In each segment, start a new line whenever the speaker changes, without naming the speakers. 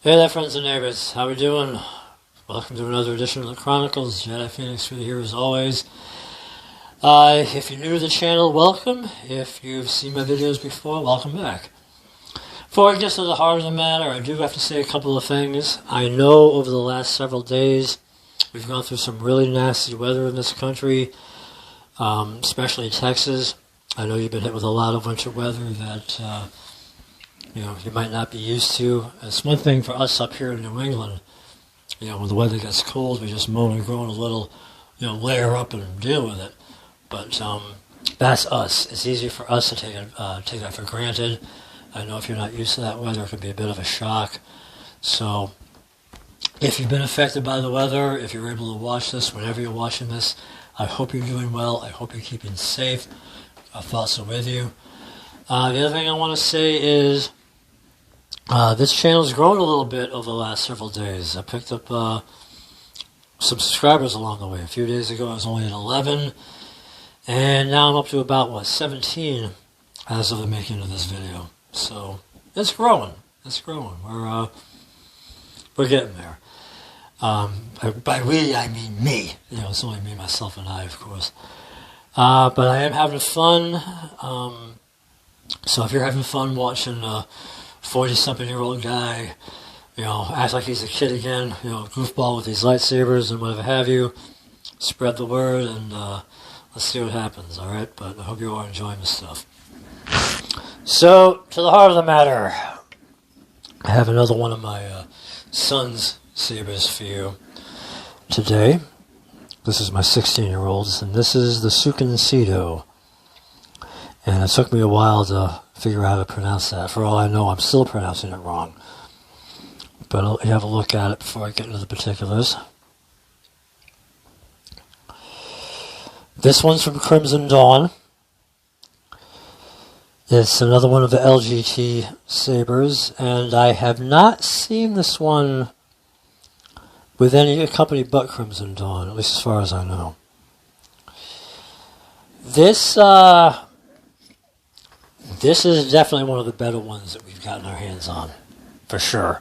Hey there, friends and neighbors. How we doing? Welcome to another edition of the Chronicles. Jedi Phoenix for you here as always. If you're new to the channel, welcome. If you've seen my videos before, welcome back. Before I get to the heart of the matter, I do have to say a couple of things. I know over the last several days, we've gone through some really nasty weather in this country, especially Texas. I know you've been hit with a lot of winter weather that you might not be used to. It's one thing for us up here in New England. When the weather gets cold, we just moan and groan a little, layer up and deal with it. But that's us. It's easy for us to take that for granted. I know if you're not used to that weather, it can be a bit of a shock. So if you've been affected by the weather, if you're able to watch this, whenever you're watching this, I hope you're doing well. I hope you're keeping safe. Our thoughts are with you. The other thing I want to say is this channel's grown a little bit over the last several days. I picked up some subscribers along the way. A few days ago I was only at 11, and now I'm up to about, 17 as of the making of this video. So it's growing. It's growing. We're getting there. By we, I mean me. It's only me, myself, and I, of course. But I am having fun. So if you're having fun watching a 40-something-year-old guy, act like he's a kid again, goofball with these lightsabers and whatever have you, spread the word and let's see what happens, alright? But I hope you are enjoying this stuff. So, to the heart of the matter, I have another one of my son's sabers for you today. This is my 16-year-old's, and this is the Tsukenshido. And it took me a while to figure out how to pronounce that. For all I know, I'm still pronouncing it wrong. But I'll have a look at it before I get into the particulars. This one's from Crimson Dawn. It's another one of the LGT sabers, and I have not seen this one with any company but Crimson Dawn, at least as far as I know. This is definitely one of the better ones that we've gotten our hands on, for sure.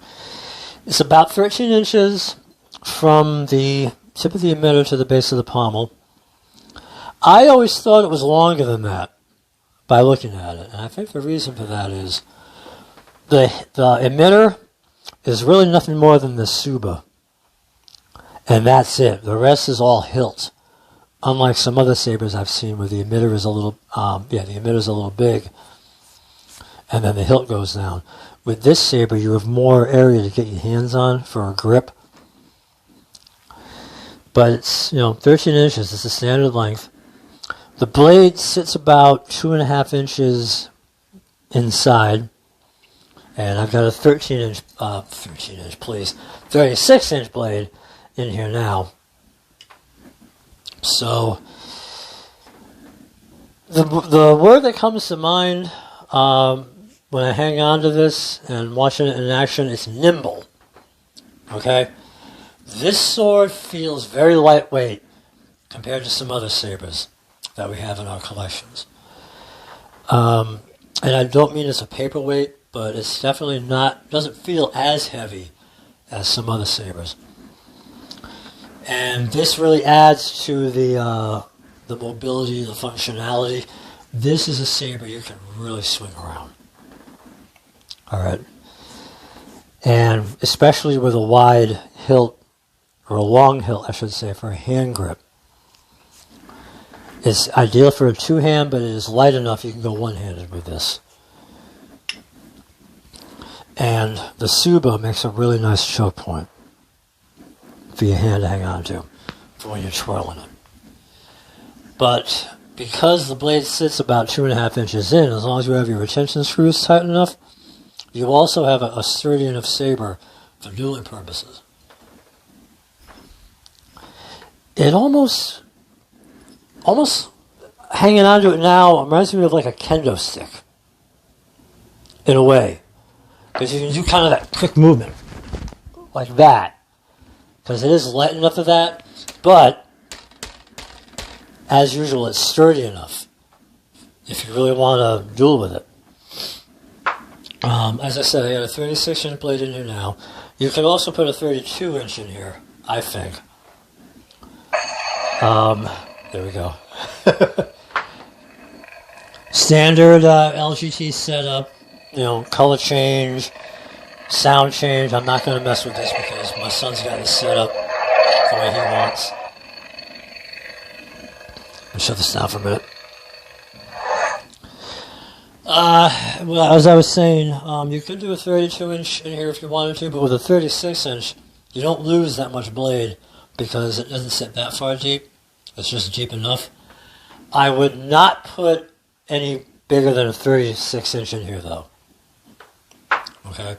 It's about 13 inches from the tip of the emitter to the base of the pommel. I always thought it was longer than that by looking at it, and I think the reason for that is the emitter is really nothing more than the Saber, and that's it. The rest is all hilt. Unlike some other sabers I've seen where the emitter is a little, the emitter's a little big, and then the hilt goes down. With this saber, you have more area to get your hands on for a grip. But it's, 13 inches. It's the standard length. The blade sits about 2.5 inches inside. And I've got a 36-inch blade in here now. So, the word that comes to mind when I hang on to this and watching it in action, it's nimble. Okay? This sword feels very lightweight compared to some other sabers that we have in our collections. And I don't mean it's a paperweight, but it's definitely doesn't feel as heavy as some other sabers. And this really adds to the mobility, the functionality. This is a saber you can really swing around. Alright. And especially with a wide hilt, or a long hilt, I should say, for a hand grip. It's ideal for a two-hand, but it is light enough you can go one-handed with this. And the Saber makes a really nice choke point for your hand to hang on to for when you're twirling it. But because the blade sits about 2.5 inches in, as long as you have your retention screws tight enough, you also have a sturdy enough saber for dueling purposes. It almost hanging onto it now reminds me of like a kendo stick, in a way, because you can do kind of that quick movement, like that, because it is light enough of that, but as usual, it's sturdy enough if you really want to duel with it. As I said, I got a 36-inch blade in here now. You could also put a 32-inch in here, I think. There we go. Standard LGT setup, color change, sound change. I'm not going to mess with this because my son's got it set up the way he wants. Let me shut this down for a minute. Well, as I was saying, you could do a 32-inch in here if you wanted to, but with a 36-inch, you don't lose that much blade because it doesn't sit that far deep. It's just deep enough. I would not put any bigger than a 36-inch in here, though. Okay?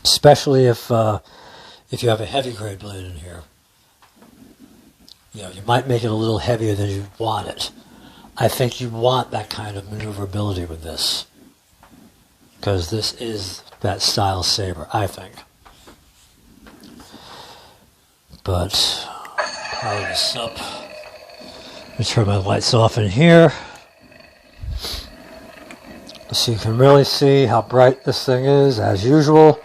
Especially if you have a heavy grade blade in here. You might make it a little heavier than you want it. I think you want that kind of maneuverability with this. Because this is that style saber, I think. But, power this up. Let me turn my lights off in here. So you can really see how bright this thing is, as usual.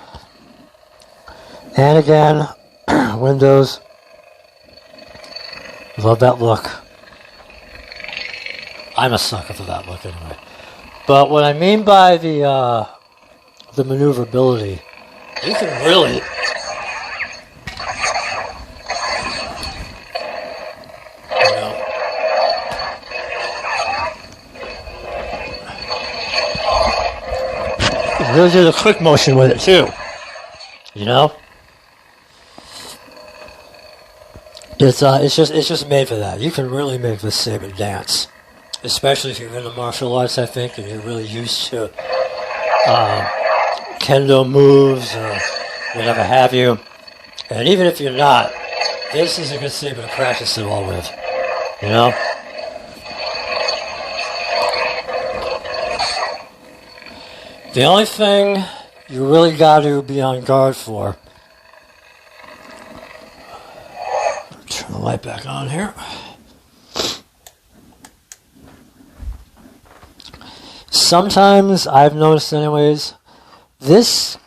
And again, windows. Love that look. I'm a sucker for that look anyway. But what I mean by the maneuverability, you can really really do the quick motion with it too. It's just made for that. You can really make this saber dance, especially if you're into martial arts, I think, and you're really used to kendo moves or whatever have you. And even if you're not, this is a good saber to practice it all with. The only thing you really got to be on guard for. Turn the light back on here. Sometimes, I've noticed anyways, this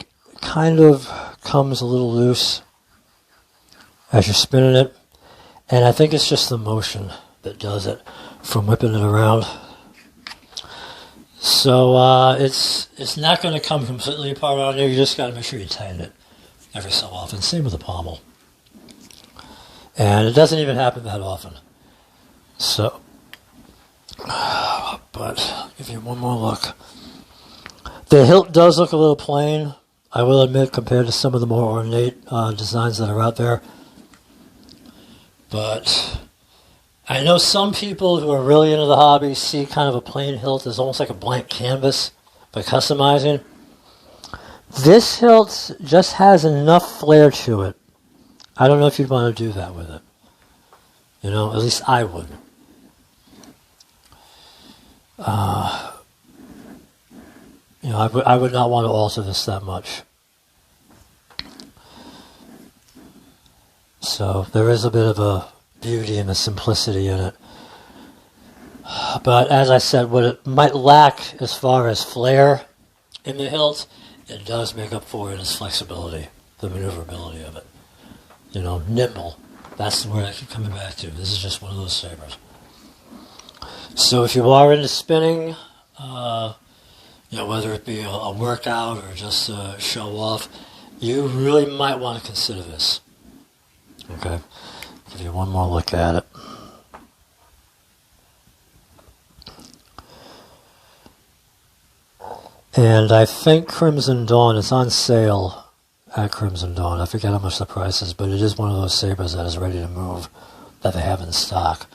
kind of comes a little loose as you're spinning it. And I think it's just the motion that does it from whipping it around. So it's not going to come completely apart on you. You just got to make sure you tighten it every so often. Same with the pommel. And it doesn't even happen that often. So, but I'll give you one more look. The hilt does look a little plain, I will admit, compared to some of the more ornate designs that are out there. But I know some people who are really into the hobby see kind of a plain hilt as almost like a blank canvas by customizing. This hilt just has enough flair to it. I don't know if you'd want to do that with it. At least I would. I would not want to alter this that much. So there is a bit of a beauty and a simplicity in it. But as I said, what it might lack as far as flair in the hilt, it does make up for it as flexibility, the maneuverability of it. Nimble. That's the word I keep coming back to. This is just one of those sabers. So if you are into spinning, whether it be a workout or just show off, you really might want to consider this. Okay? Give you one more look at it. And I think Crimson Dawn is on sale at Crimson Dawn. I forget how much the price is, but it is one of those sabers that is ready to move that they have in stock.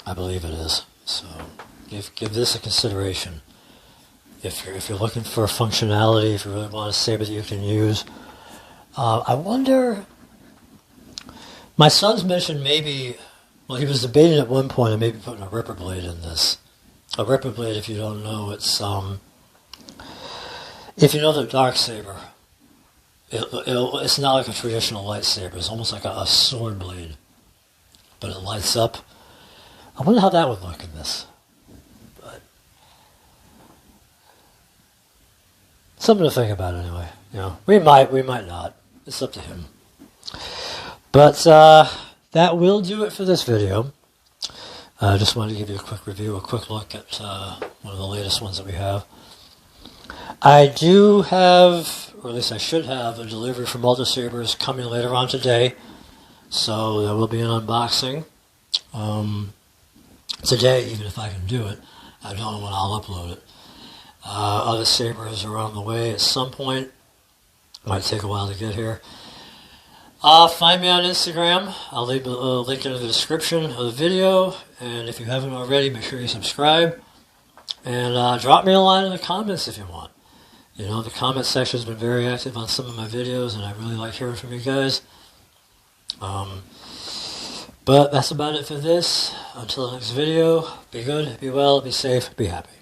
I believe it is. So give this a consideration. If you're looking for functionality, if you really want a saber that you can use. I wonder, my son's mentioned maybe, well, he was debating at one point of maybe putting a ripper blade in this. A ripper blade, if you don't know, it's if you know the dark saber, it's not like a traditional lightsaber. It's almost like a sword blade, but it lights up. I wonder how that would look in this. But something to think about anyway. You know, we might not. It's up to him. But that will do it for this video. I just wanted to give you a quick review, a quick look at one of the latest ones that we have. I do have, or at least I should have, a delivery from Sabers coming later on today. So there will be an unboxing today, even if I can do it. I don't know when I'll upload it. Other sabers are on the way at some point. Might take a while to get here. Find me on Instagram. I'll leave a link in the description of the video. And if you haven't already, make sure you subscribe. And drop me a line in the comments if you want. You know, the comment section has been very active on some of my videos, and I really like hearing from you guys. But that's about it for this. Until the next video, be good, be well, be safe, be happy.